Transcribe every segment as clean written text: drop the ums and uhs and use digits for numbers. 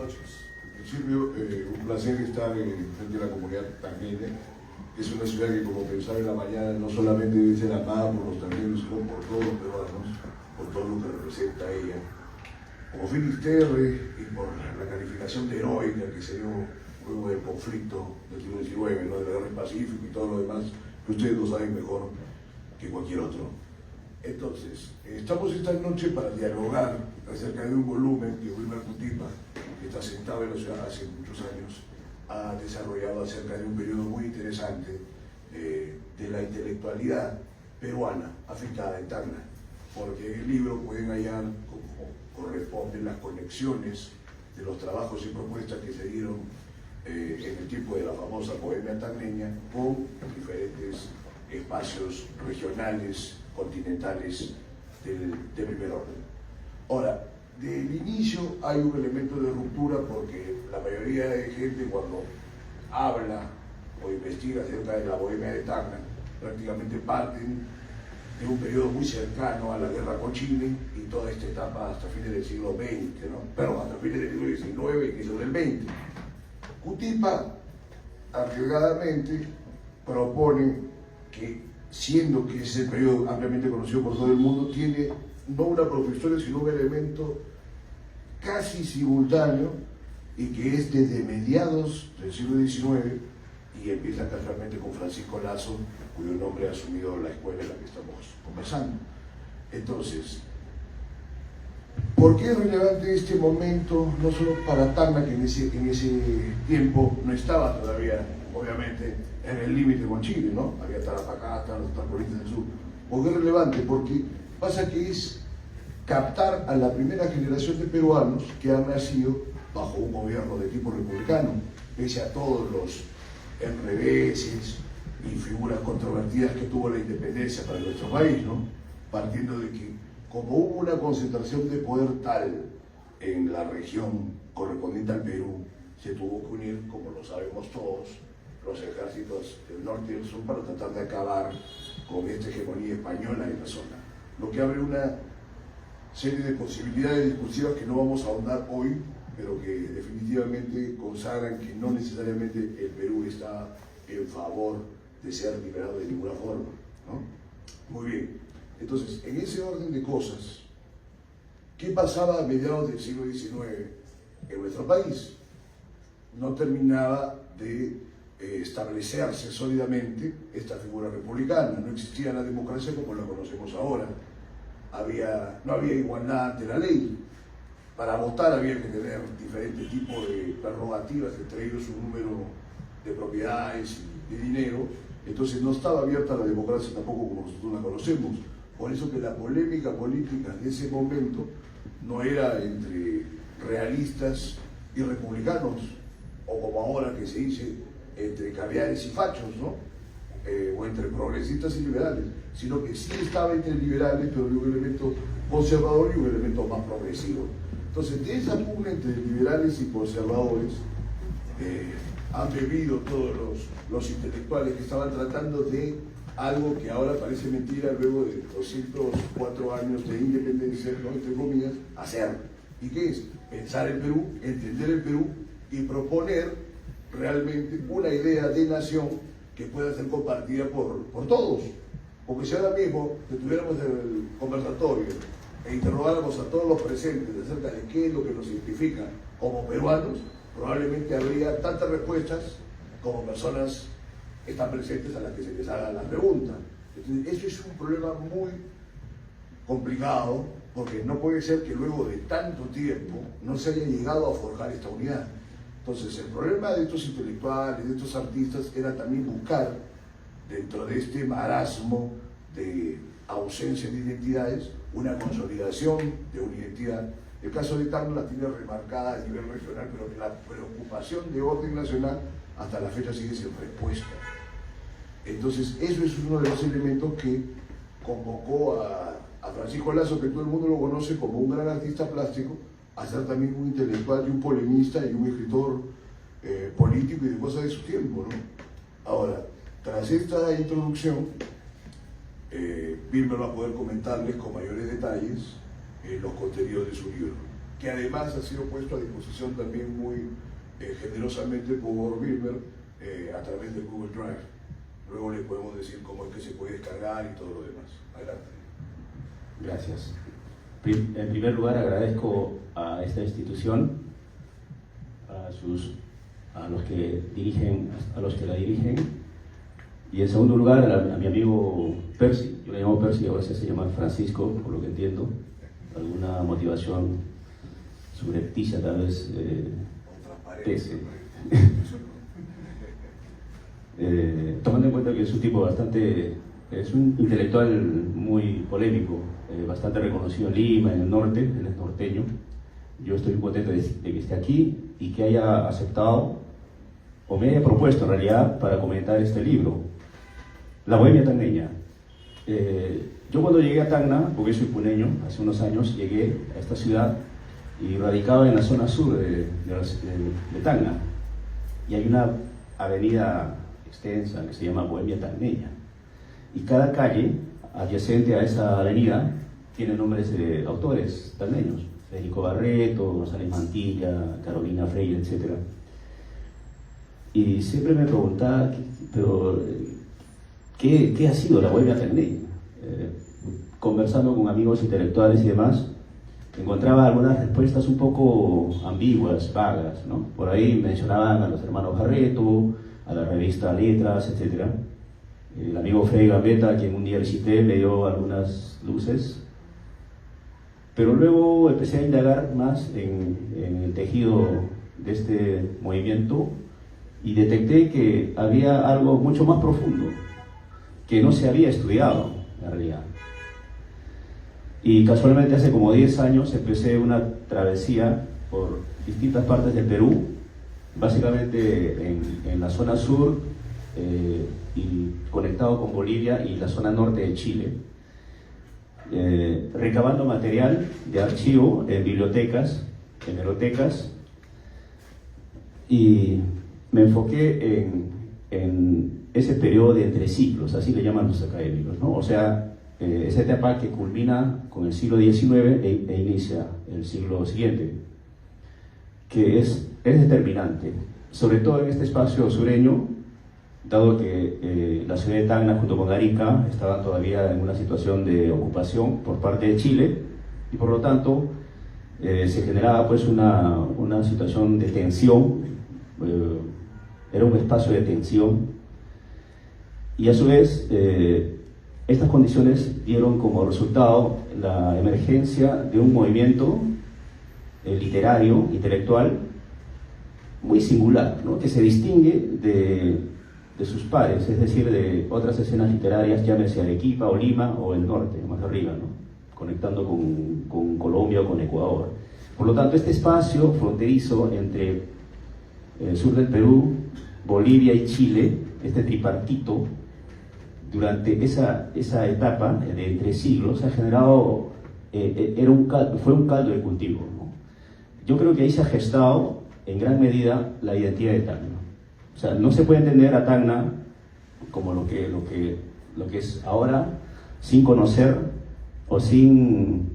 noches. En principio, un placer estar frente a la comunidad tangneña. Es una ciudad que, como pensaba en la mañana, no solamente debe ser amada por los tangneños, sino por todos los peruanos, por todo lo que representa ella. Como Finisterre y por la calificación de heroica que se dio luego del conflicto del siglo XIX, ¿no? De la guerra del Pacífico y todo lo demás, que ustedes lo saben mejor que cualquier otro. Entonces, estamos esta noche para dialogar acerca de un volumen que Wilmer Cutipa, que está sentado en la ciudad hace muchos años, ha desarrollado acerca de un periodo muy interesante de la intelectualidad peruana afectada en Tacna, porque en el libro pueden hallar, como corresponden, las conexiones de los trabajos y propuestas que se dieron en el tiempo de la famosa bohemia tacneña con diferentes espacios regionales, continentales de primer orden. Ahora, del inicio hay un elemento de ruptura porque la mayoría de gente cuando habla o investiga acerca de la bohemia de Tacna prácticamente parten de un periodo muy cercano a la guerra con Chile y toda esta etapa hasta fines del siglo XX, ¿no? Pero hasta fines del siglo XIX y inicio del XX. Cutipa, arriesgadamente, propone que, siendo que es el periodo ampliamente conocido por todo el mundo, tiene no una profesión, sino un elemento casi simultáneo y que es desde mediados del siglo XIX y empieza casualmente con Francisco Lazo, cuyo nombre ha asumido la escuela en la que estamos conversando. Entonces, ¿por qué es relevante este momento, no solo para Tacna, que en ese tiempo no estaba todavía, obviamente, en el límite con Chile, ¿no? Había Tarapacá, las otras provincias del sur. ¿Por qué es relevante? Porque pasa que es captar a la primera generación de peruanos que han nacido bajo un gobierno de tipo republicano, pese a todos los enreveses y figuras controvertidas que tuvo la independencia para nuestro país, ¿no? Partiendo de que, como hubo una concentración de poder tal en la región correspondiente al Perú, se tuvo que unir, como lo sabemos todos, los ejércitos del norte y del sur para tratar de acabar con esta hegemonía española en la zona. Lo que abre una serie de posibilidades discursivas que no vamos a ahondar hoy, pero que definitivamente consagran que no necesariamente el Perú está en favor de ser liberado de ninguna forma, ¿no? Muy bien. Entonces, en ese orden de cosas, ¿qué pasaba a mediados del siglo XIX en nuestro país? No terminaba de establecerse sólidamente esta figura republicana, no existía la democracia como la conocemos ahora. No había igualdad ante la ley. Para votar había que tener diferentes tipos de prerrogativas, entre ellos un número de propiedades y de dinero. Entonces no estaba abierta la democracia tampoco como nosotros la conocemos. Por eso que la polémica política de ese momento no era entre realistas y republicanos, o como ahora que se dice, entre caviares y fachos, ¿no? O entre progresistas y liberales, sino que sí estaba entre liberales, pero de un elemento conservador y un elemento más progresivo. Entonces, de esa pugna entre liberales y conservadores han bebido todos los intelectuales que estaban tratando de algo que ahora parece mentira luego de 204 años de independencia, ¿no? Entre comillas, hacer. ¿Y qué es? Pensar el Perú, entender el Perú y proponer realmente una idea de nación que pueda ser compartida por todos. Porque si ahora mismo tuviéramos el conversatorio e interrogáramos a todos los presentes acerca de qué es lo que nos identifica como peruanos, probablemente habría tantas respuestas como personas están presentes a las que se les haga la pregunta. Entonces, eso es un problema muy complicado, porque no puede ser que luego de tanto tiempo no se haya llegado a forjar esta unidad. Entonces, el problema de estos intelectuales, de estos artistas, era también buscar, dentro de este marasmo de ausencia de identidades, una consolidación de una identidad. El caso de Tacna la tiene remarcada a nivel regional, pero que la preocupación de orden nacional hasta la fecha sigue sin respuesta. Entonces, eso es uno de los elementos que convocó a Francisco Lazo, que todo el mundo lo conoce como un gran artista plástico, a ser también un intelectual y un polemista y un escritor político y de cosas de su tiempo, ¿no? Ahora, tras esta introducción, Wilmer va a poder comentarles con mayores detalles los contenidos de su libro. que además ha sido puesto a disposición también muy generosamente por Wilmer a través del Google Drive. Luego le podemos decir cómo es que se puede descargar y todo lo demás. Adelante. Gracias. En primer lugar, agradezco a esta institución, a los que la dirigen, y en segundo lugar a mi amigo Percy. Yo le llamo Percy, a veces se llama Francisco, por lo que entiendo, alguna motivación subrepticia tal vez pese. Tomando en cuenta que es un tipo es un intelectual muy polémico, bastante reconocido en Lima, en el norte, él es norteño. Yo estoy muy contento de que esté aquí y que haya aceptado, o me haya propuesto en realidad, para comentar este libro, La Bohemia Tacneña. Yo cuando llegué a Tacna, porque soy puneño, hace unos años llegué a esta ciudad y radicaba en la zona sur de Tacna, y hay una avenida extensa que se llama Bohemia Tacneña, y cada calle adyacente a esa avenida tiene nombres de autores tacneños: Federico Barreto, González Mantilla, Carolina Freire, etc. Y siempre me preguntaba, pero ¿qué ha sido la Bohemia Tacneña? Conversando con amigos intelectuales y demás, encontraba algunas respuestas un poco ambiguas, vagas, ¿no? Por ahí mencionaban a los hermanos Barreto, a la revista Letras, etc. El amigo Frei Gambetta, a quien un día visité, me dio algunas luces, pero luego empecé a indagar más en el tejido de este movimiento y detecté que había algo mucho más profundo, que no se había estudiado en realidad. Y casualmente hace como 10 años empecé una travesía por distintas partes del Perú, básicamente en la zona sur y conectado con Bolivia y la zona norte de Chile, recabando material de archivo en bibliotecas, en hemerotecas, y me enfoqué en ese periodo de entreciclos, así le llaman los académicos, ¿no? O sea, esa etapa que culmina con el siglo XIX e inicia el siglo siguiente, que es determinante, sobre todo en este espacio sureño, dado que la ciudad de Tacna junto con Arica estaban todavía en una situación de ocupación por parte de Chile, y por lo tanto se generaba pues una situación de tensión, era un espacio de tensión, y a su vez estas condiciones dieron como resultado la emergencia de un movimiento literario, intelectual, muy singular, ¿no? Que se distingue de sus pares, es decir, de otras escenas literarias, llámese Arequipa o Lima o el norte, más arriba, ¿no? Conectando con Colombia o con Ecuador. Por lo tanto, este espacio fronterizo entre el sur del Perú, Bolivia y Chile, este tripartito, durante esa etapa de entre siglos ha generado, fue un caldo de cultivo, ¿no? Yo creo que ahí se ha gestado en gran medida la identidad de Tacna. O sea, no se puede entender a Tacna como lo que es ahora, sin conocer o sin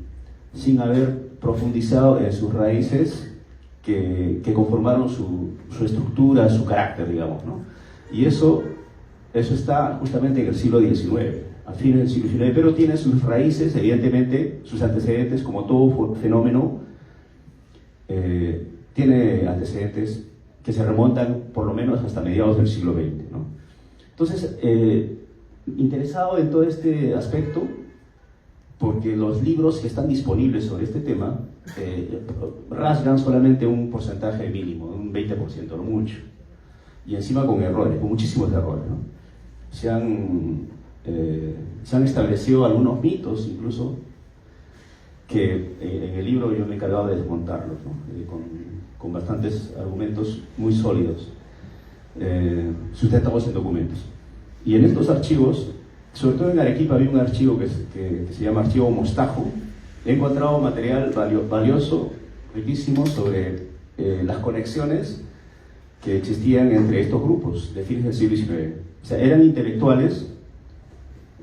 haber profundizado en sus raíces que conformaron su estructura, su carácter, digamos, ¿no? Y eso está justamente en el siglo XIX, a fines del siglo XIX, pero tiene sus raíces, evidentemente, sus antecedentes, como todo fenómeno, tiene antecedentes que se remontan por lo menos hasta mediados del siglo XX, ¿no? Entonces, interesado en todo este aspecto, porque los libros que están disponibles sobre este tema rasgan solamente un porcentaje mínimo, un 20%, no mucho, y encima con errores, con muchísimos errores, ¿no? Se han establecido algunos mitos, incluso, que en el libro yo me he encargado de desmontarlos, ¿no? Con bastantes argumentos muy sólidos, sustentados en documentos. Y en estos archivos, sobre todo en Arequipa, había un archivo que se llama Archivo Mostajo. He encontrado material valioso, riquísimo, sobre las conexiones que existían entre estos grupos de fines del siglo XIX. O sea, eran intelectuales,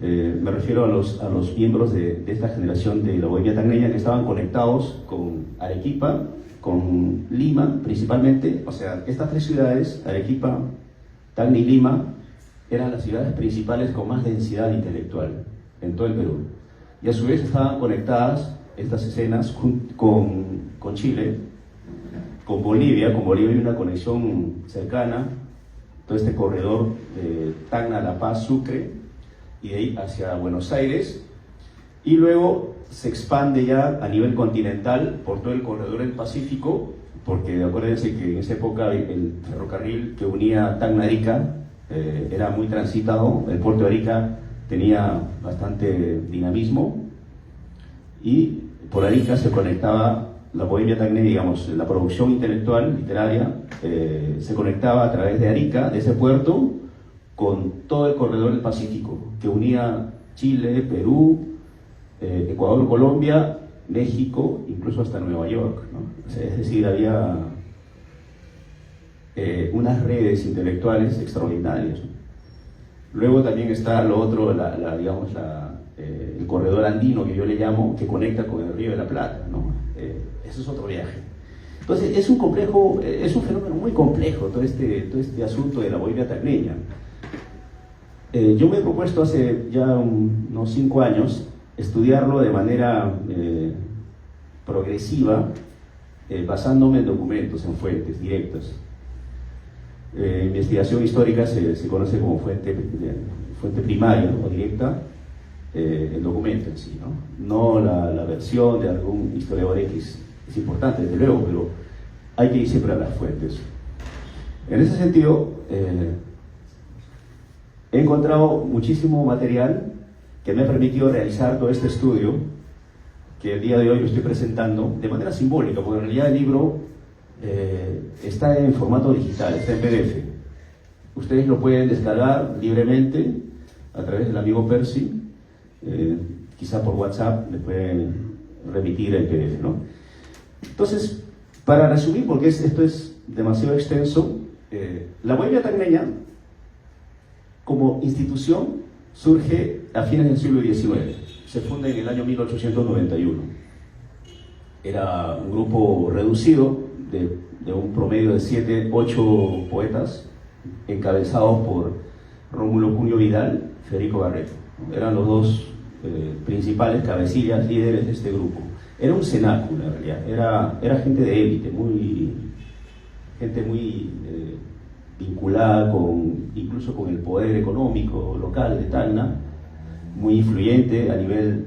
me refiero a los miembros de esta generación de la Bohemia Tacneña, que estaban conectados con Arequipa, con Lima principalmente. O sea, estas tres ciudades, Arequipa, Tacna y Lima, eran las ciudades principales con más densidad intelectual en todo el Perú. Y a su vez estaban conectadas estas escenas con Chile, con Bolivia hay una conexión cercana, todo este corredor de Tacna, La Paz, Sucre, y de ahí hacia Buenos Aires, y luego se expande ya a nivel continental por todo el corredor del Pacífico, porque acuérdense que en esa época el ferrocarril que unía Tacna a Arica era muy transitado, el puerto de Arica tenía bastante dinamismo, y por Arica se conectaba la Bohemia tacneña, digamos, la producción intelectual, literaria, se conectaba a través de Arica, de ese puerto, con todo el corredor del Pacífico, que unía Chile, Perú, Ecuador, Colombia, México, incluso hasta Nueva York, ¿no? O sea, es decir, había unas redes intelectuales extraordinarias, ¿no? Luego también está lo otro, el corredor andino, que yo le llamo, que conecta con el Río de la Plata, ¿no? Eso es otro viaje. Entonces es un fenómeno muy complejo todo este asunto de la Bohemia tacneña. Yo me he propuesto hace ya unos 5 años estudiarlo de manera progresiva, basándome en documentos, en fuentes directas. Investigación histórica se conoce como fuente primaria o directa, el documento en sí, no la versión de algún historiador X. Es importante, desde luego, pero hay que ir siempre a las fuentes. En ese sentido, he encontrado muchísimo material que me ha permitido realizar todo este estudio, que el día de hoy lo estoy presentando de manera simbólica, porque en realidad el libro está en formato digital, está en PDF. Ustedes lo pueden descargar libremente a través del amigo Percy, quizá por WhatsApp le pueden remitir el PDF, ¿no? Entonces, para resumir, porque esto es demasiado extenso, la Bohemia tacneña como institución surge a fines del siglo XIX, se funda en el año 1891. Era un grupo reducido de un promedio de 7, 8 poetas, encabezados por Rómulo Cunio Vidal, Federico Barreto. Eran los dos principales cabecillas, líderes de este grupo. Era un cenáculo en realidad, era gente de élite, gente muy vinculada incluso con el poder económico local de Tacna, muy influyente a nivel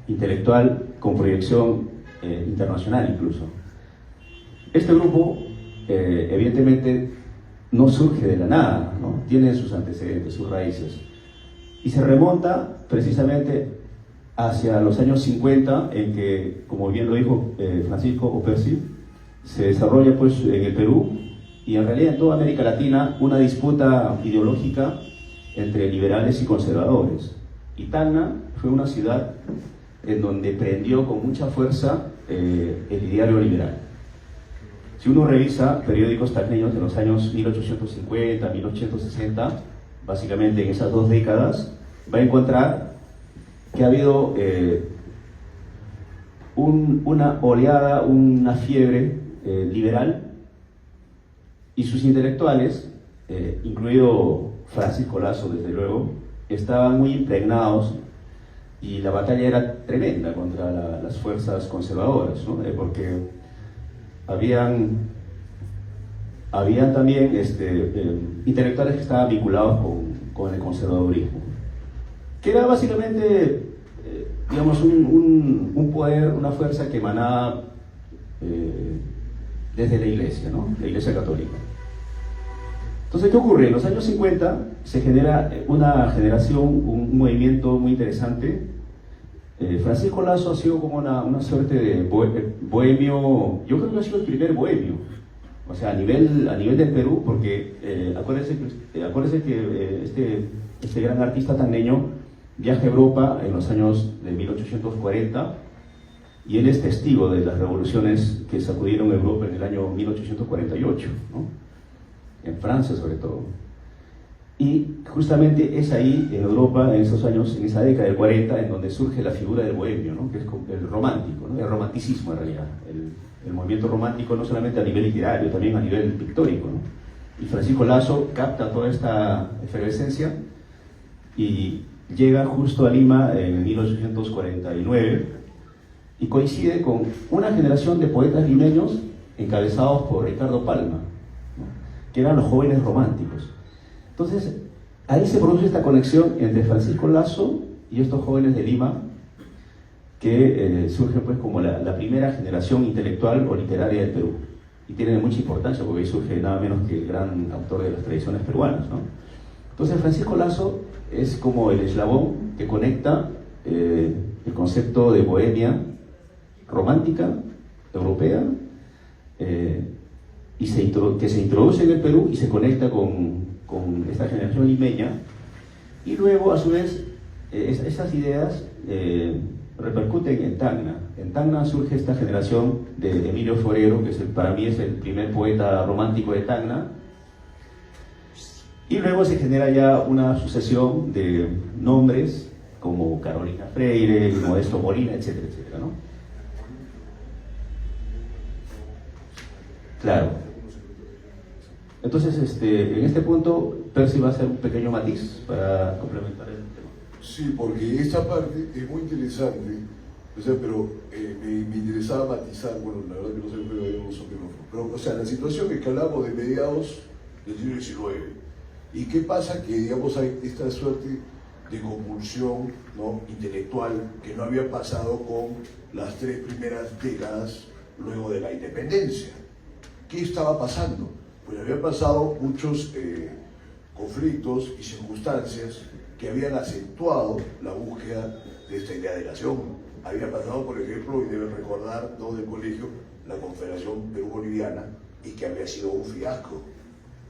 intelectual, con proyección internacional incluso. Este grupo evidentemente no surge de la nada, ¿no? Tiene sus antecedentes, sus raíces, y se remonta precisamente hacia los años 50, en que, como bien lo dijo Francisco Opersi, se desarrolla pues en el Perú y en realidad en toda América Latina una disputa ideológica entre liberales y conservadores. Y Tacna fue una ciudad en donde prendió con mucha fuerza el ideario liberal. Si uno revisa periódicos tacneños de los años 1850, 1860, básicamente en esas 2 décadas, va a encontrar que ha habido una oleada, una fiebre liberal, y sus intelectuales, incluido Francisco Lazo desde luego, estaban muy impregnados, y la batalla era tremenda contra las fuerzas conservadoras, ¿no? Porque habían también intelectuales que estaban vinculados con el conservadurismo, que era básicamente, digamos, un poder, una fuerza que emanaba desde la Iglesia, ¿no? La Iglesia Católica. Entonces, ¿qué ocurre? En los años 50 se genera una generación, un movimiento muy interesante. Francisco Lazo ha sido como una suerte de bohemio, yo creo que ha sido el primer bohemio, o sea, a nivel del Perú, porque acuérdense que este gran artista tacneño viaja a Europa en los años de 1840, y él es testigo de las revoluciones que sacudieron Europa en el año 1848, ¿no? En Francia sobre todo. Y justamente es ahí, en Europa, en esos años, en esa década del 40, en donde surge la figura del bohemio, ¿no? Que es el romántico, ¿no? El romanticismo en realidad, el movimiento romántico no solamente a nivel literario, también a nivel pictórico, ¿no? Y Francisco Lasso capta toda esta efervescencia y llega justo a Lima en 1849 y coincide con una generación de poetas limeños encabezados por Ricardo Palma, ¿no? Que eran los jóvenes románticos. Entonces, ahí se produce esta conexión entre Francisco Lasso y estos jóvenes de Lima que surgen pues como la primera generación intelectual o literaria del Perú. Y tienen mucha importancia porque ahí surge nada menos que el gran autor de las tradiciones peruanas, ¿no? Entonces, Francisco Lasso es como el eslabón que conecta el concepto de bohemia romántica, europea, que se introduce en el Perú y se conecta con esta generación limeña, y luego a su vez esas ideas repercuten en Tacna. En Tacna surge esta generación de Emilio Forero, que para mí es el primer poeta romántico de Tacna, y luego se genera ya una sucesión de nombres como Carolina Freire, Modesto Molina, etcétera, etcétera, ¿no? Claro. Entonces, en este punto, Percy va a hacer un pequeño matiz para complementar el tema. Sí, porque esta parte es muy interesante, o sea, pero me interesaba matizar, bueno, la verdad que no sé qué hay un sociógrafo, pero, o sea, la situación es que hablamos de mediados del siglo XIX, y qué pasa que, digamos, hay esta suerte de convulsión, ¿no?, intelectual que no había pasado con las 3 primeras décadas luego de la independencia. ¿Qué estaba pasando? Pues habían pasado muchos conflictos y circunstancias que habían acentuado la búsqueda de esta idea de nación. Había pasado, por ejemplo, y deben recordar todos del colegio, la Confederación Perú-Boliviana, y que había sido un fiasco,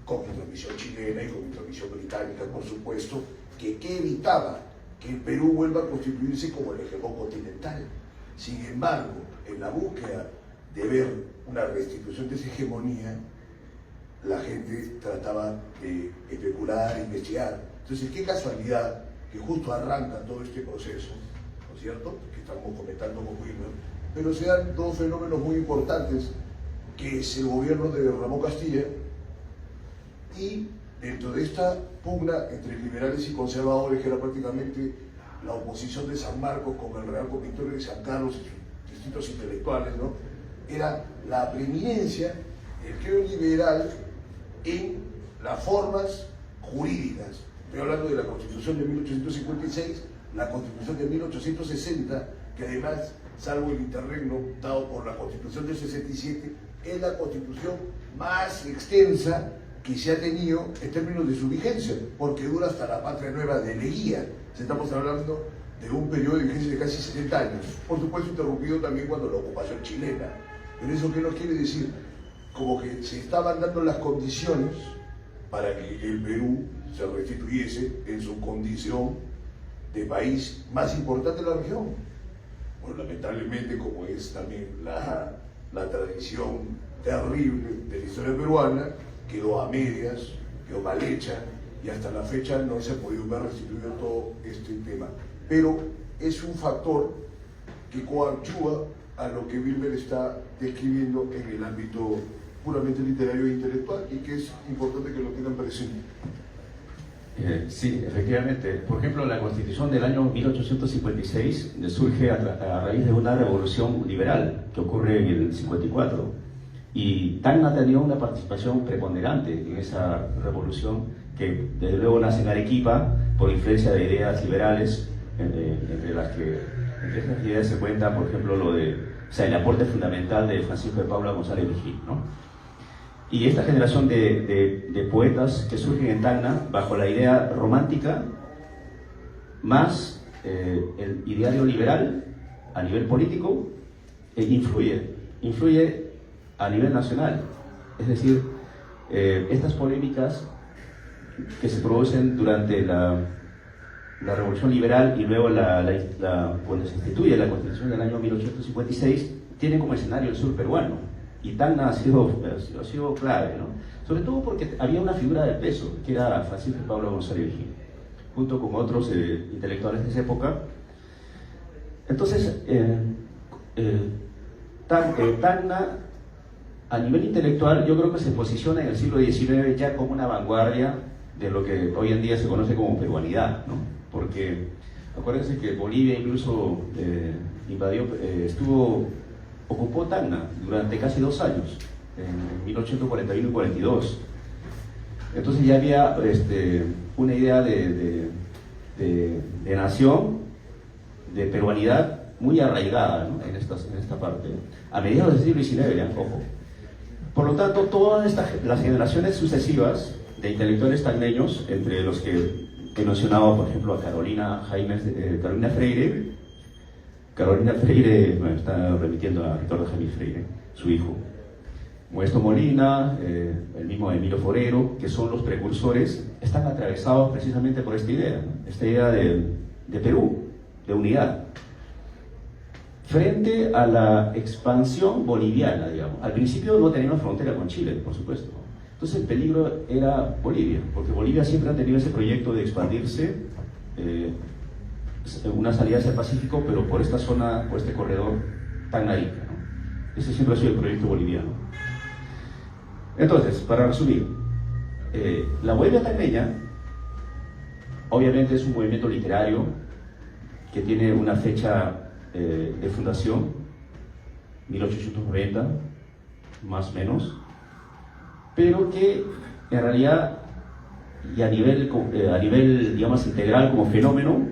con intromisión chilena y con intromisión británica, por supuesto, que evitaba que el Perú vuelva a constituirse como el hegemón continental. Sin embargo, en la búsqueda de ver una restitución de esa hegemonía, la gente trataba de especular, investigar. Entonces, qué casualidad que justo arranca todo este proceso, ¿no es cierto?, que estamos comentando con Wilmer, pero se dan 2 fenómenos muy importantes, que es el gobierno de Ramón Castilla, y dentro de esta pugna entre liberales y conservadores, que era prácticamente la oposición de San Marcos con el Real Convictorio de San Carlos y sus distintos intelectuales, ¿no?, era la preeminencia del creo liberal en las formas jurídicas. Estoy hablando de la Constitución de 1856, la Constitución de 1860, que además, salvo el interregno dado por la Constitución del 67, es la Constitución más extensa que se ha tenido en términos de su vigencia, porque dura hasta la Patria Nueva de Leguía. Estamos hablando de un periodo de vigencia de casi 70 años, por supuesto interrumpido también cuando la ocupación chilena. Pero ¿eso qué nos quiere decir? Como que se estaban dando las condiciones para que el Perú se restituyese en su condición de país más importante de la región. Bueno, lamentablemente, como es también la tradición terrible de la historia peruana, quedó a medias, quedó mal hecha, y hasta la fecha no se ha podido ver restituido todo este tema. Pero es un factor que coadyuva a lo que Wilmer está describiendo en el ámbito puramente literario e intelectual, y que es importante que lo tengan presente. Sí, efectivamente. Por ejemplo, la Constitución del año 1856 surge a raíz de una revolución liberal que ocurre en el 54. Y Tacna tenía una participación preponderante en esa revolución, que desde luego nace en Arequipa por influencia de ideas liberales, entre esas ideas se cuenta, por ejemplo, el aporte fundamental de Francisco de Paula González Vigil, ¿no? Y esta generación de poetas que surgen en Tacna bajo la idea romántica, más el ideario liberal a nivel político, influye a nivel nacional. Es decir, estas polémicas que se producen durante la Revolución Liberal y luego cuando se instituye la Constitución del año 1856, tienen como escenario el sur peruano. Y Tacna ha sido clave, ¿no? Sobre todo porque había una figura de peso, que era Francisco Pablo González Vigil, junto con otros intelectuales de esa época. Entonces, Tacna, a nivel intelectual, yo creo que se posiciona en el siglo XIX ya como una vanguardia de lo que hoy en día se conoce como peruanidad, ¿no? Porque acuérdense que Bolivia incluso ocupó Tacna durante casi 2 años, en 1841 y 42. Entonces ya había una idea de nación, de peruanidad muy arraigada, ¿no? en esta parte, a mediados del siglo XIX, ya, ojo. Por lo tanto, todas las generaciones sucesivas de intelectuales tacneños, entre los que he mencionado, por ejemplo, a Carolina Freire. Carolina Freire, bueno, está remitiendo a Ricardo Jaime Freire, su hijo. Modesto Molina, el mismo Emilio Forero, que son los precursores, están atravesados precisamente por esta idea, ¿no? Esta idea de Perú, de unidad, frente a la expansión boliviana, digamos. Al principio no teníamos frontera con Chile, por supuesto. Entonces el peligro era Bolivia, porque Bolivia siempre ha tenido ese proyecto de expandirse, una salida hacia el Pacífico, pero por esta zona, por este corredor Tacna-Arica, ¿no? Ese siempre ha sido el proyecto boliviano. Entonces, para resumir, la Bohemia tacneña obviamente es un movimiento literario que tiene una fecha de fundación, 1890, más o menos, pero que en realidad, y a nivel digamos, integral como fenómeno,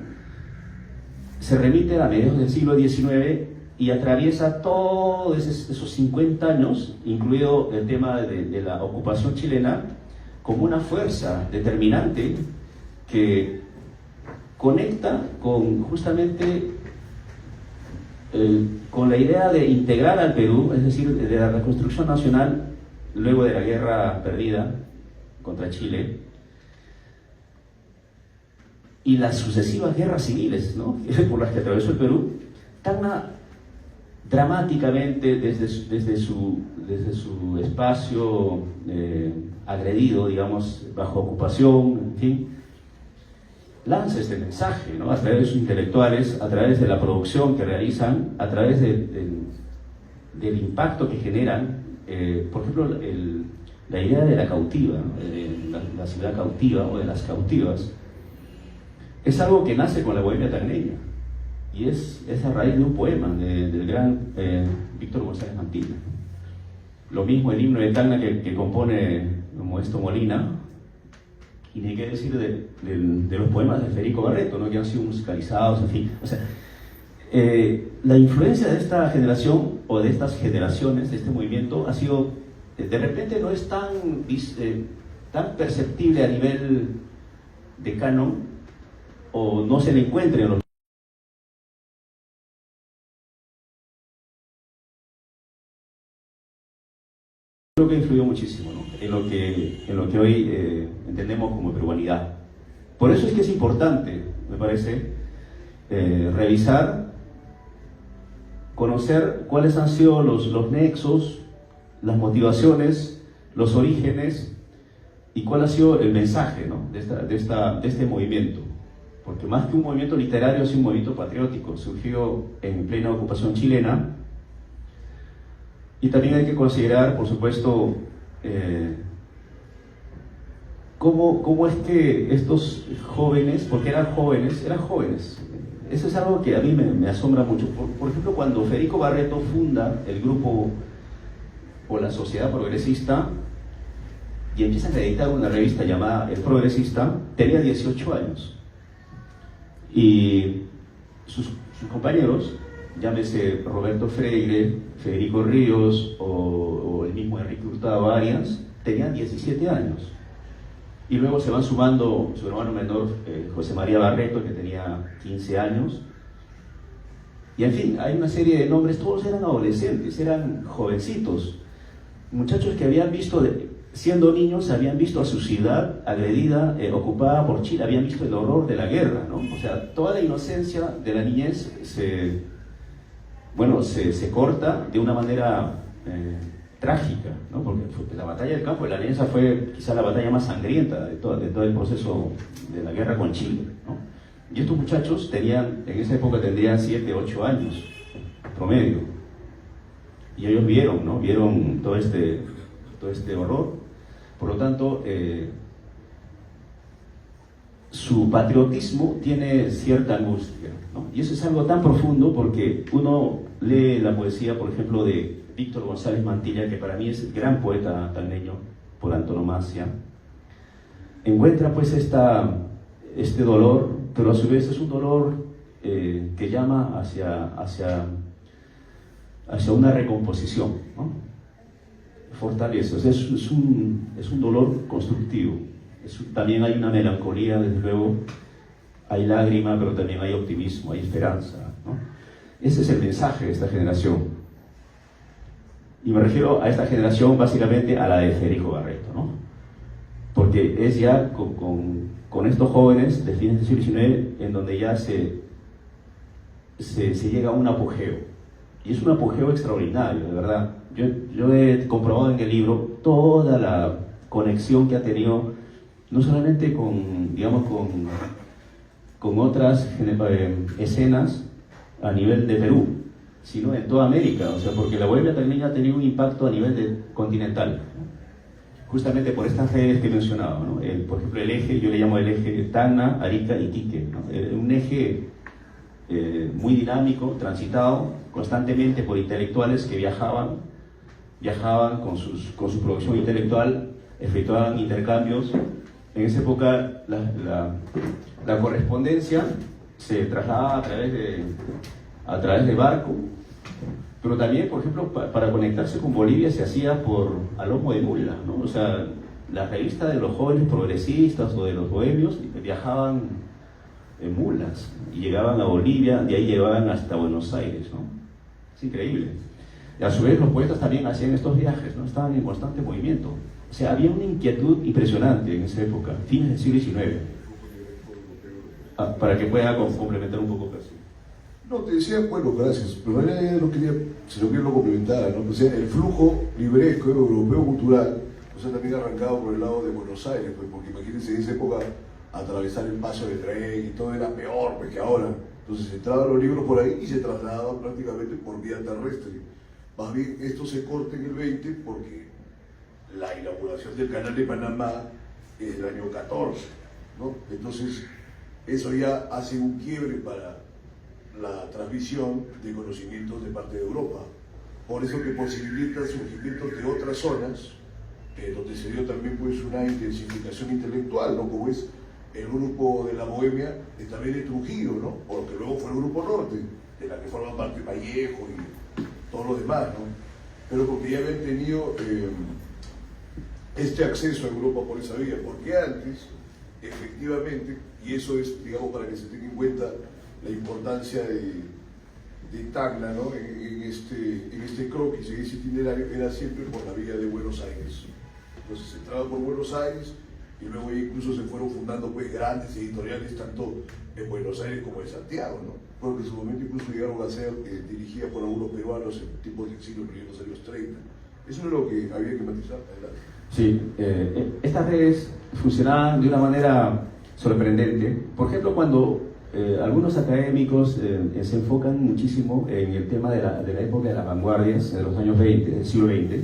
se remite a mediados del siglo XIX y atraviesa todos esos 50 años, incluido el tema de la ocupación chilena, como una fuerza determinante que conecta con justamente con la idea de integrar al Perú, es decir, de la reconstrucción nacional luego de la guerra perdida contra Chile y las sucesivas guerras civiles, ¿no? por las que atravesó el Perú. Tacna dramáticamente desde su espacio agredido, digamos, bajo ocupación, en fin, lanza este mensaje, ¿no? A través de sus intelectuales, a través de la producción que realizan, a través del impacto que generan. Por ejemplo, la idea de la cautiva, ¿no? la ciudad cautiva o de las cautivas, es algo que nace con la Bohemia tacneña y es a raíz de un poema del gran Víctor González Mantilla. Lo mismo el himno de Tacna que compone Modesto Molina, y ni qué decir de los poemas de Federico Barreto, ¿no? Que han sido musicalizados, en fin. O sea, la influencia de esta generación o de estas generaciones, de este movimiento, ha sido, de repente no es tan perceptible a nivel de canon, o no se le encuentra en los creo que influyó muchísimo, ¿no? en lo que hoy entendemos como peruanidad. Por eso es que es importante, me parece, revisar, conocer cuáles han sido los nexos, las motivaciones, los orígenes y cuál ha sido el mensaje, ¿no? de este movimiento. Porque más que un movimiento literario, es un movimiento patriótico, surgió en plena ocupación chilena. Y también hay que considerar, por supuesto, cómo es que estos jóvenes, porque eran jóvenes. Eso es algo que a mí me asombra mucho. Por ejemplo, cuando Federico Barreto funda el grupo o la Sociedad Progresista y empiezan a editar una revista llamada El Progresista, tenía 18 años. Y sus compañeros, llámese Roberto Freire, Federico Ríos o el mismo Enrique Hurtado Arias, tenían 17 años. Y luego se van sumando su hermano menor, José María Barreto, que tenía 15 años. Y en fin, hay una serie de nombres, todos eran adolescentes, eran jovencitos, muchachos que habían visto, siendo niños, habían visto a su ciudad agredida, ocupada por Chile, habían visto el horror de la guerra, ¿no? O sea, toda la inocencia de la niñez se corta de una manera trágica, ¿no? Porque la batalla del campo de la Alianza fue quizá la batalla más sangrienta de todo el proceso de la guerra con Chile, ¿no? Y estos muchachos en esa época tendrían 7, 8 años promedio, y ellos vieron, ¿no? Vieron todo este horror. Por lo tanto, su patriotismo tiene cierta angustia, ¿no? Y eso es algo tan profundo porque uno lee la poesía, por ejemplo, de Víctor González Mantilla, que para mí es el gran poeta tacneño por antonomasia. Encuentra pues este dolor, pero a su vez es un dolor que llama hacia una recomposición, ¿no? Fortaleza, o sea, es un dolor constructivo. También hay una melancolía, desde luego, hay lágrima, pero también hay optimismo, hay esperanza, ¿no? Ese es el mensaje de esta generación. Y me refiero a esta generación básicamente a la de Federico Barreto, ¿no? Porque es ya con estos jóvenes de fines del siglo XIX en donde ya se llega a un apogeo. Y es un apogeo extraordinario, de verdad. Yo he comprobado en el libro toda la conexión que ha tenido, no solamente con otras escenas a nivel de Perú, sino en toda América, o sea, porque la bohemia también ha tenido un impacto a nivel continental, ¿no? Justamente por estas redes que mencionaba, ¿no? Por ejemplo, el eje, yo le llamo el eje Tacna, Arica, Iquique, ¿no? Un eje muy dinámico, transitado constantemente por intelectuales que viajaban con su producción intelectual, efectuaban intercambios. En esa época la correspondencia se trasladaba a través de barco, pero también, por ejemplo, para conectarse con Bolivia se hacía a lomo de mula, ¿no? O sea, la revista de los jóvenes progresistas o de los bohemios viajaban en mulas y llegaban a Bolivia, de ahí llegaban hasta Buenos Aires, ¿no? Es increíble. Y a su vez los poetas también hacían estos viajes, ¿no? Estaban en constante movimiento. O sea, había una inquietud impresionante en esa época, fines del siglo XIX. Para que pueda complementar un poco, Percy. No, te decía, bueno, gracias, pero en realidad si lo quiero complementar, ¿no? O sea, el flujo libresco europeo cultural, o sea, también arrancado por el lado de Buenos Aires, pues, porque imagínense en esa época atravesar el paso de tren y todo era peor pues, que ahora. Entonces entraban los libros por ahí y se trasladaban prácticamente por vía terrestre. Más bien, esto se corta en el 20 porque la inauguración del canal de Panamá es del año 14, ¿no? Entonces, eso ya hace un quiebre para la transmisión de conocimientos de parte de Europa. Por eso que posibilita surgimientos de otras zonas, donde se dio también pues, una intensificación intelectual, ¿no? Como es el grupo de la Bohemia, también de Trujillo, ¿no? Porque luego fue el grupo norte, de la que forma parte Vallejo y todo lo demás, ¿no? Pero porque ya habían tenido este acceso a Europa por esa vía, porque antes, efectivamente, y eso es, digamos, para que se tenga en cuenta la importancia de Tacna, ¿no? en este croquis, en ese itinerario, era siempre por la vía de Buenos Aires. Entonces se entraba por Buenos Aires y luego incluso se fueron fundando pues, grandes editoriales tanto en Buenos Aires como en Santiago, ¿no? Porque en su momento incluso llegaron a ser dirigidas por algunos peruanos en tiempos de exilio en los años 30. Eso es lo que había que matizar. Adelante. Sí, estas redes funcionaban de una manera sorprendente. Por ejemplo, cuando algunos académicos se enfocan muchísimo en el tema de la época de las vanguardias, de los años 20, del siglo XX,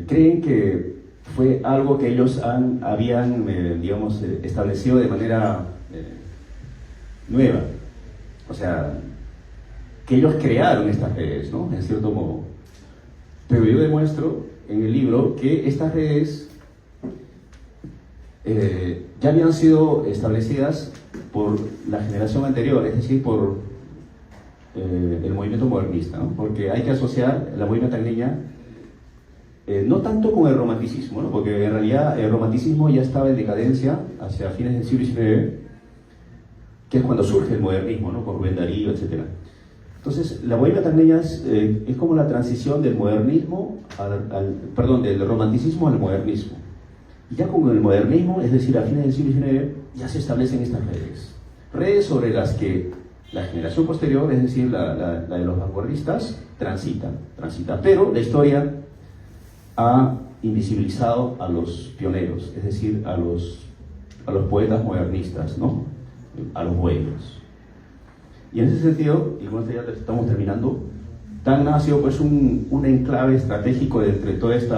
creen que fue algo que ellos habían establecido de manera nueva. O sea, que ellos crearon estas redes, ¿no? En cierto modo. Pero yo demuestro en el libro que estas redes ya habían sido establecidas por la generación anterior, es decir, por el movimiento modernista, ¿no? Porque hay que asociar la bohemia tacneña no tanto con el romanticismo, ¿no? Porque en realidad el romanticismo ya estaba en decadencia hacia fines del siglo XIX, que es cuando surge el modernismo, ¿no? Con Rubén Darío, etc. Entonces, la bohemia tacneña es como la transición del modernismo, del romanticismo al modernismo. Y ya con el modernismo, es decir, a fines del siglo XIX, ya se establecen estas redes sobre las que la generación posterior, es decir, la de los vanguardistas, transita, pero la historia ha invisibilizado a los pioneros, es decir, a los poetas modernistas, ¿no? A los bohemios. Y en ese sentido, y con esto ya estamos terminando, Tacna ha sido pues un enclave estratégico entre todo este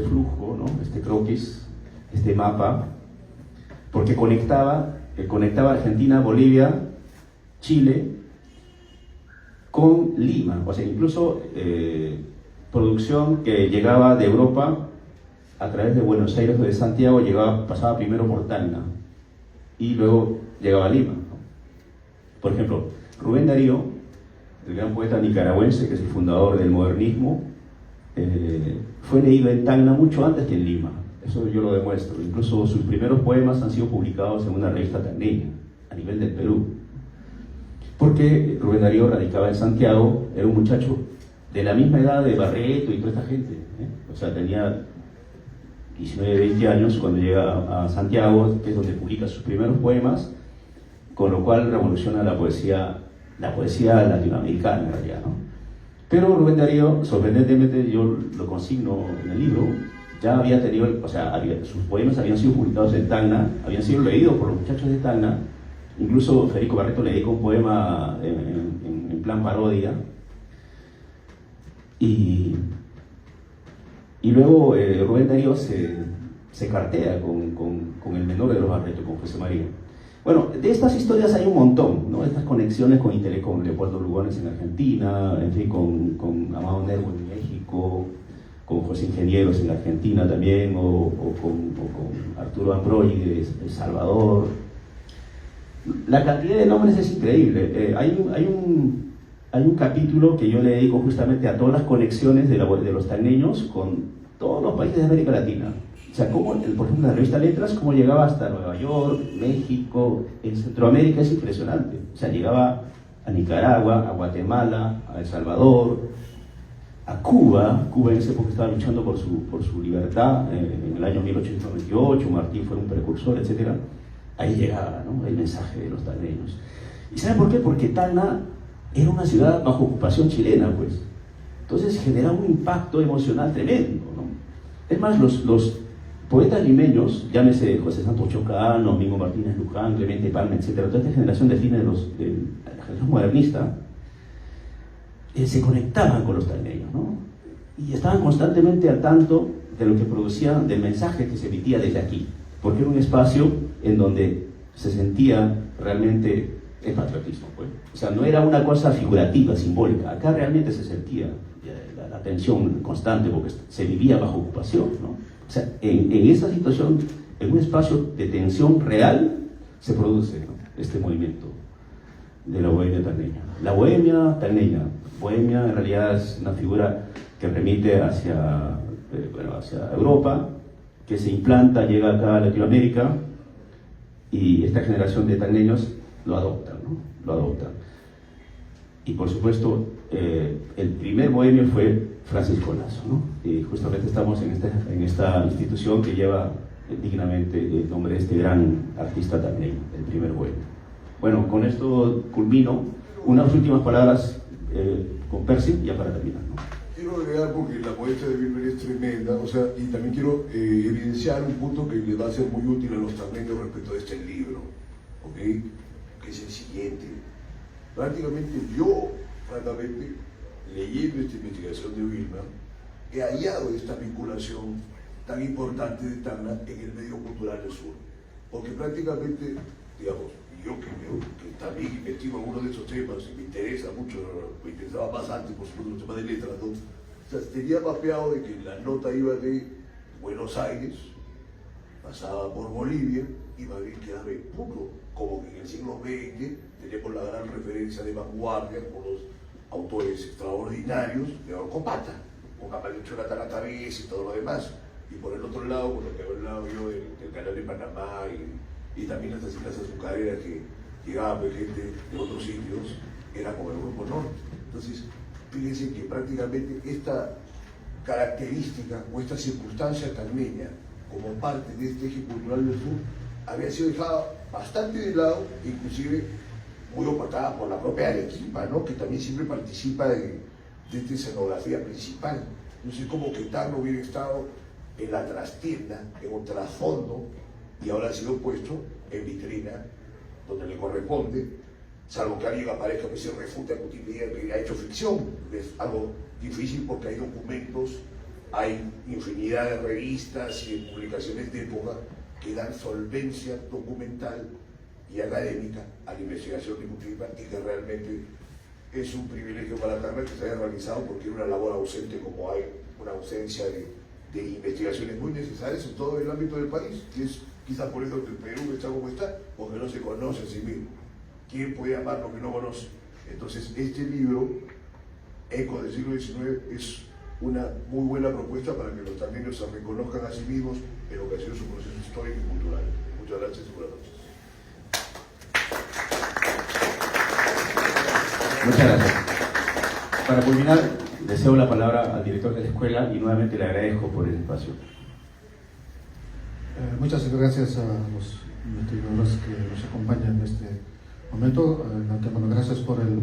flujo, ¿no? Este croquis, este mapa, porque conectaba Argentina, Bolivia, Chile con Lima, o sea, incluso producción que llegaba de Europa a través de Buenos Aires o de Santiago, pasaba primero por Tacna y luego llegaba a Lima, ¿no? Por ejemplo, Rubén Darío, el gran poeta nicaragüense que es el fundador del modernismo, fue leído en Tacna mucho antes que en Lima. Eso yo lo demuestro. Incluso sus primeros poemas han sido publicados en una revista tacneña a nivel del Perú, porque Rubén Darío radicaba en Santiago, era un muchacho de la misma edad de Barreto y toda esta gente, o sea, tenía 19, 20 años cuando llega a Santiago, que es donde publica sus primeros poemas, con lo cual revoluciona la poesía latinoamericana en realidad, ¿no? Pero Rubén Darío, sorprendentemente, yo lo consigno en el libro, ya había tenido, sus poemas habían sido publicados en Tacna, habían sido leídos por los muchachos de Tacna, incluso Federico Barreto le dedicó un poema en plan parodia, y luego Rubén Darío se cartea con el menor de los Barreto, con José María. Bueno, de estas historias hay un montón, ¿no? Estas conexiones con Intelecom, Leopoldo Lugones en Argentina, en fin, con Amado Nervo en México, con José Ingenieros en Argentina también, o con Arturo Ambrogi de El Salvador. La cantidad de nombres es increíble. Hay un capítulo que yo le dedico justamente a todas las conexiones de los tacneños con todos los países de América Latina. O sea, como, por ejemplo, la revista Letras, cómo llegaba hasta Nueva York, México, en Centroamérica es impresionante. O sea, llegaba a Nicaragua, a Guatemala, a El Salvador, a Cuba. Cuba en ese época estaba luchando por su libertad, en el año 1898, Martín fue un precursor, etc. Ahí llegaba, ¿no?, el mensaje de los tacneños. ¿Y saben por qué? Porque Tacna era una ciudad bajo ocupación chilena, pues. Entonces generaba un impacto emocional tremendo, ¿no? Es más, los poetas limeños, llámese José Santos Chocano, Domingo Martínez Luján, Clemente Palma, etc., toda esta generación de fines de la generación modernista, se conectaban con los tacneños, ¿no? Y estaban constantemente al tanto de lo que producían, del mensaje que se emitía desde aquí, porque era un espacio en donde se sentía realmente el patriotismo, pues. O sea, no era una cosa figurativa, simbólica, acá realmente se sentía la tensión constante porque se vivía bajo ocupación, ¿no? O sea, en esa situación, en un espacio de tensión real, se produce, ¿no?, este movimiento de la bohemia tacneña. La bohemia tacneña, bohemia en realidad es una figura que remite hacia Europa, que se implanta, llega acá a Latinoamérica, y esta generación de tacneños lo adoptan, ¿no? Lo adoptan. Y por supuesto, el primer bohemio fue Francisco Lazo, ¿no? Y justamente estamos en esta institución que lleva dignamente el nombre de este gran artista tacneño, el primer bohemio. Bueno, con esto culmino. Unas últimas palabras con Percy, ya para terminar, ¿no? Quiero agregar, porque la poesía de Wilmer es tremenda, o sea, y también quiero evidenciar un punto que le va a ser muy útil a los tacneños respecto a este libro, ¿ok? Que es el siguiente. Prácticamente yo, francamente, leyendo esta investigación de Wilmer, he hallado esta vinculación tan importante de Tacna en el medio cultural del sur, porque prácticamente, digamos, yo que también investigo algunos de esos temas y me interesa mucho, me interesaba más antes, por supuesto, el tema de letras, ¿no? O sea, tenía mapeado de que la nota iba de Buenos Aires, pasaba por Bolivia, y más bien quedaba en Puno, como que en el siglo XX tenemos la gran referencia de vanguardia con los autores extraordinarios de Orcopata, con Camacho a la cabeza y todo lo demás. Y por el otro lado, con lo que he hablado yo del canal de Panamá y también estas islas azucareras que llegaban gente de otros sitios, era como el Grupo Norte. Entonces, fíjense que prácticamente esta característica o esta circunstancia tacneña como parte de este eje cultural del sur había sido dejada bastante de lado, inclusive muy opatada por la propia Arequipa, ¿no? Que también siempre participa de esta escenografía principal. Entonces, como que Tacna hubiera estado en la trastienda, en un trasfondo, y ahora ha sido puesto en vitrina, donde le corresponde, salvo que alguien aparezca que se refuta en Wikipedia que ha hecho ficción. Es algo difícil porque hay documentos, hay infinidad de revistas y de publicaciones de época que dan solvencia documental y académica a la investigación de Cutipa, y que realmente es un privilegio para Tacna que se haya realizado, porque era una labor ausente, como hay una ausencia de investigaciones muy necesarias en todo el ámbito del país, y es quizás por eso que el Perú está como está, porque no se conoce a sí mismo. ¿Quién puede amar lo que no conoce? Entonces, este libro, Ecos del siglo XIX, es una muy buena propuesta para que los tacneños se reconozcan a sí mismos en lo que ha sido su proceso histórico y cultural. Muchas gracias y buenas noches. Muchas gracias. Para culminar, deseo la palabra al director de la escuela y nuevamente le agradezco por el espacio. Muchas gracias a los investigadores que nos acompañan en este momento. Antemano, gracias por el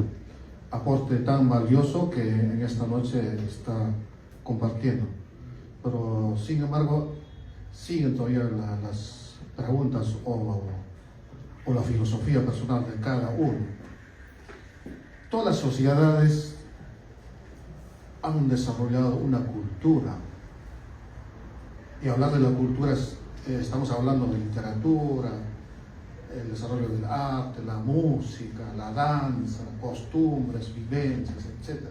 aporte tan valioso que en esta noche está compartiendo. Pero, sin embargo, siguen todavía las preguntas o la filosofía personal de cada uno. Todas las sociedades han desarrollado una cultura, y hablar de la cultura estamos hablando de literatura, el desarrollo del arte, la música, la danza, costumbres, vivencias, etc.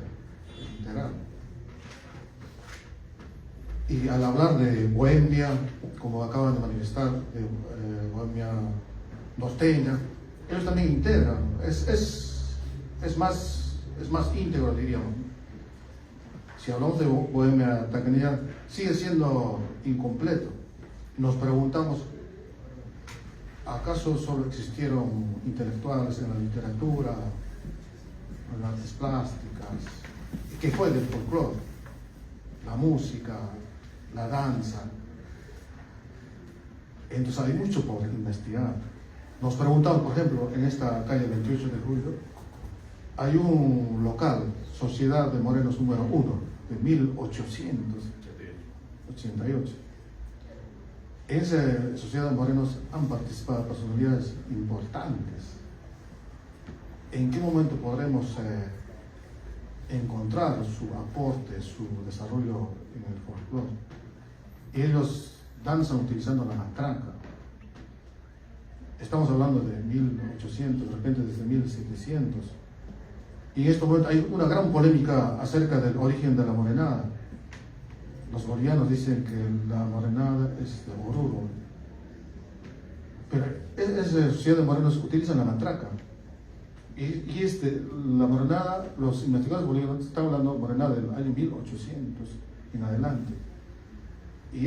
Literal. Y al hablar de Bohemia, como acaban de manifestar, de Bohemia norteña, ellos también integran, es más íntegro, diríamos. Si hablamos de Bohemia tacneña, sigue siendo incompleto. Nos preguntamos, ¿acaso solo existieron intelectuales en la literatura, en las artes plásticas? ¿Qué fue del folclore? La música, la danza. Entonces hay mucho por investigar. Nos preguntamos, por ejemplo, en esta calle 28 de julio, hay un local, Sociedad de Morenos número 1, de 1888. En esa Sociedad de Morenos han participado personalidades importantes. ¿En qué momento podremos encontrar su aporte, su desarrollo en el folclore? Ellos danzan utilizando la matraca. Estamos hablando de 1800, de repente desde 1700. Y en este momento hay una gran polémica acerca del origen de la morenada. Los bolivianos dicen que la morenada es de Oruro, pero esa sociedad de morenos utilizan la matraca. Y la morenada, los investigadores bolivianos están hablando de morenada del año 1800 en adelante. Y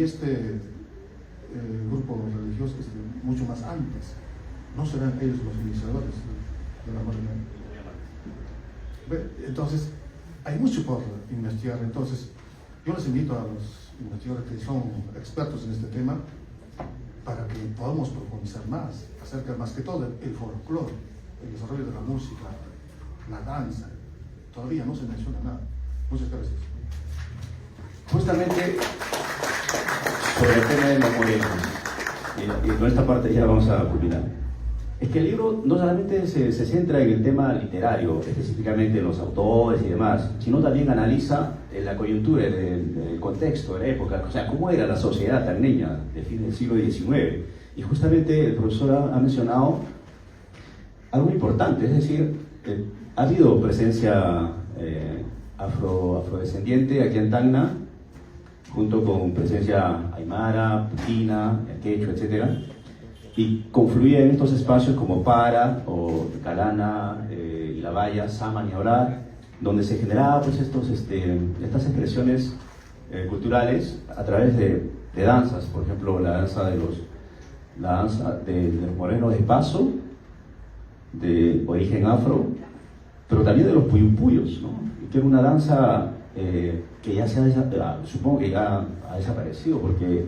grupo religioso es mucho más antes. No serán ellos los iniciadores de la morenada. Entonces, hay mucho por investigar. Entonces, yo les invito a los investigadores que son expertos en este tema para que podamos profundizar más acerca, más que todo, el folclore, el desarrollo de la música, la danza. Todavía no se menciona nada. Muchas gracias. Justamente sobre el tema de la morena, y con esta parte ya vamos a culminar. Es que el libro no solamente se centra en el tema literario, específicamente los autores y demás, sino también analiza la coyuntura, el contexto de la época, o sea, cómo era la sociedad tacneña de fin del siglo XIX. Y justamente el profesor ha mencionado algo importante, es decir, ha habido presencia afrodescendiente aquí en Tacna, junto con presencia aymara, puquina, quechua, etc. Y confluía en estos espacios como Para o Calana, y La Valla, Sama, ni hablar, donde se generaba pues estas expresiones culturales a través de danzas, por ejemplo la danza de los morenos de Paso, de origen afro, pero también de los puyupuyos, ¿no? Que era una danza que ya supongo que ya ha desaparecido, porque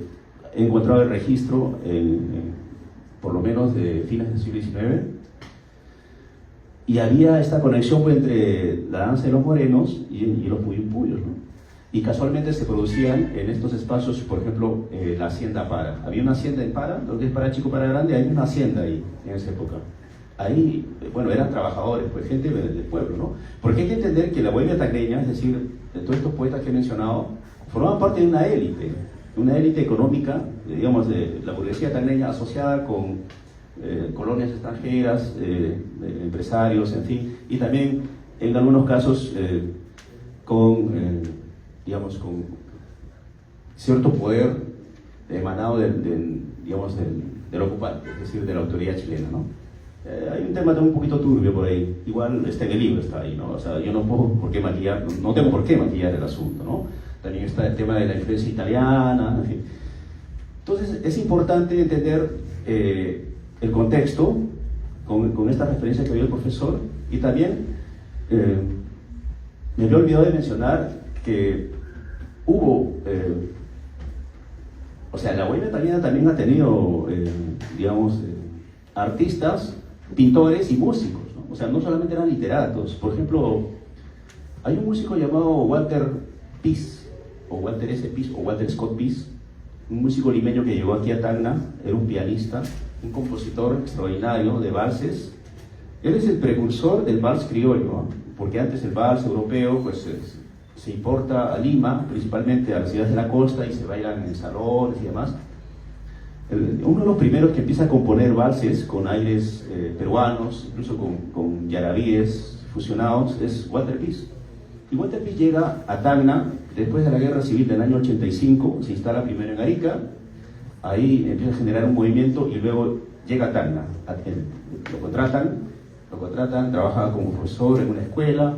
he encontrado el registro por lo menos de fines del siglo XIX, y había esta conexión pues, entre la danza de los morenos y los puyumpuyos, ¿no? Y casualmente se producían en estos espacios, por ejemplo, la hacienda Para. Había una hacienda en Para, lo que es Para Chico, Para Grande, hay una hacienda ahí, en esa época. Ahí, bueno, eran trabajadores, pues gente del pueblo, ¿no? Porque hay que entender que la bohemia tacneña, es decir, de todos estos poetas que he mencionado, formaban parte de una élite económica, digamos, de la burguesía tacneña asociada con colonias extranjeras, empresarios, en fin, y también en algunos casos digamos, con cierto poder emanado del ocupante, es decir, de la autoridad chilena, ¿no? Hay un tema también un poquito turbio por ahí, igual está en el libro, está ahí, ¿no? O sea, yo no puedo por qué maquillar, no tengo por qué maquillar el asunto, ¿no? También está el tema de la influencia italiana, en fin. Entonces, es importante entender el contexto con esta referencia que dio el profesor, y también me había olvidado de mencionar que hubo, o sea, la bohemia también ha tenido, digamos, artistas, pintores y músicos, ¿no? O sea, no solamente eran literatos. Por ejemplo, hay un músico llamado Walter Peace, o Walter S. Peace, o Walter Scott Peace, un músico limeño que llegó aquí a Tacna, era un pianista, un compositor extraordinario de valses. Él es el precursor del vals criollo, ¿no? Porque antes el vals europeo pues se importa a Lima, principalmente a las ciudades de la costa, y se bailan en salones y demás. Uno de los primeros que empieza a componer valses con aires peruanos, incluso con yarabíes fusionados, es Walter Peace. Y Walter Peace llega a Tacna después de la Guerra Civil del año 85, se instala primero en Arica, ahí empieza a generar un movimiento y luego llega a Tacna. Lo contratan, trabaja como profesor en una escuela,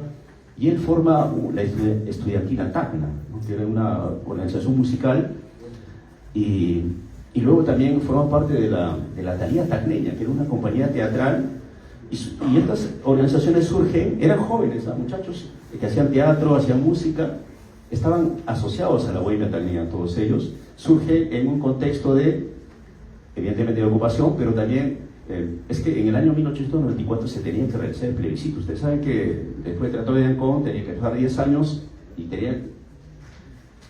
y él forma la estudiantina Tacna, ¿no? Que era una organización musical, y luego también forma parte de la Thalía Tacneña, que era una compañía teatral, y estas organizaciones surgen, eran jóvenes, ¿no? Muchachos que hacían teatro, hacían música, estaban asociados a la bohemia tacneña, todos ellos, surgen en un contexto evidentemente de ocupación, pero también es que en el año 1894 se tenía que realizar el plebiscito. Ustedes saben que después del Tratado de Ancón tenía que pasar 10 años y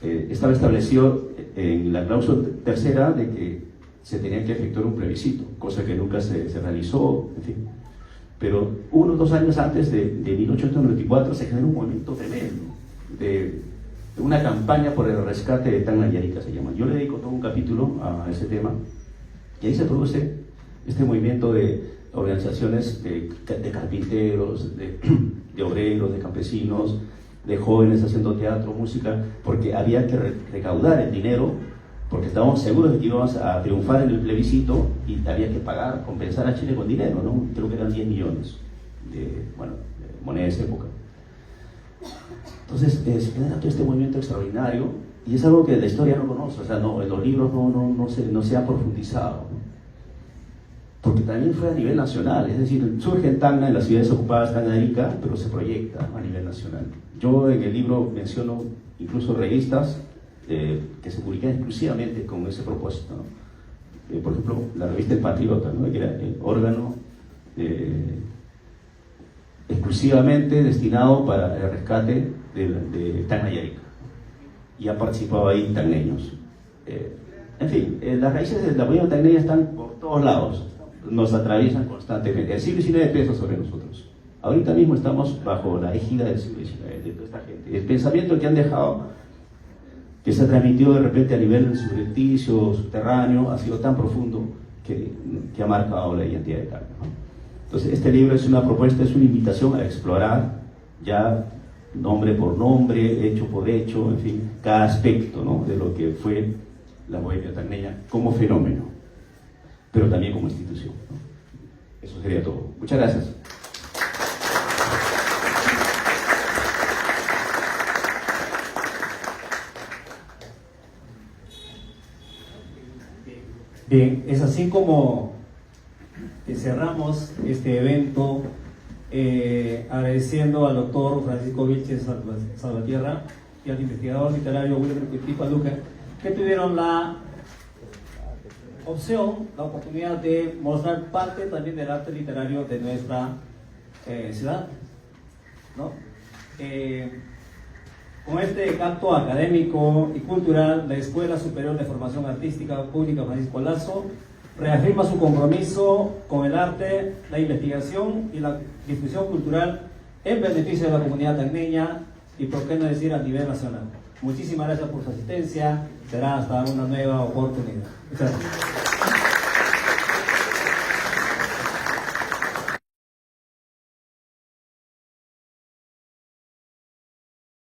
estaba establecido en la cláusula tercera de que se tenía que efectuar un plebiscito, cosa que nunca se realizó, en fin. Pero 1 o 2 años antes de 1894 se generó un movimiento tremendo de una campaña por el rescate de Tacna y Arica, se llama. Yo le dedico todo un capítulo a ese tema, y ahí se produce este movimiento de organizaciones de carpinteros, de obreros, de campesinos, de jóvenes haciendo teatro, música, porque había que recaudar el dinero, porque estábamos seguros de que íbamos a triunfar en el plebiscito, y había que compensar a Chile con dinero, ¿no? Creo que eran 10 millones de moneda de esa época. Entonces se genera todo este movimiento extraordinario, y es algo que la historia no conoce, o sea, en los libros no se ha profundizado, ¿no? Porque también fue a nivel nacional, es decir, surge en Tacna, en las ciudades ocupadas, Tacna y Arica, pero se proyecta a nivel nacional. Yo en el libro menciono incluso revistas que se publican exclusivamente con ese propósito, ¿no? Por ejemplo, la revista El Patriota, ¿no? Que era el órgano exclusivamente destinado para el rescate de Tacna y Arica, y han participado ahí tacneños. En fin, las raíces de la bohemia tacneña están por todos lados, nos atraviesan constantemente. El siglo XIX pesa sobre nosotros. Ahorita mismo estamos bajo la égida del siglo XIX, de toda esta gente. El pensamiento que han dejado, que se ha transmitido de repente a nivel subrepticio, subterráneo, ha sido tan profundo que ha marcado la identidad de Tacna, ¿no? Entonces, este libro es una propuesta, es una invitación a explorar ya nombre por nombre, hecho por hecho, en fin, cada aspecto, ¿no? De lo que fue la bohemia tacneña como fenómeno, pero también como institución, ¿no? Eso sería todo. Muchas gracias. Bien, es así como cerramos este evento agradeciendo al doctor Francisco Vilches Salvatierra y al investigador literario Wilmer Cuitico Luque, que tuvieron la opción, la oportunidad de mostrar parte también del arte literario de nuestra ciudad, ¿no? Con este acto académico y cultural, la Escuela Superior de Formación Artística Pública Francisco Lazo reafirma su compromiso con el arte, la investigación y la difusión cultural en beneficio de la comunidad tacneña y, por qué no decir, a nivel nacional. Muchísimas gracias por su asistencia. Será hasta una nueva oportunidad. Muchas gracias.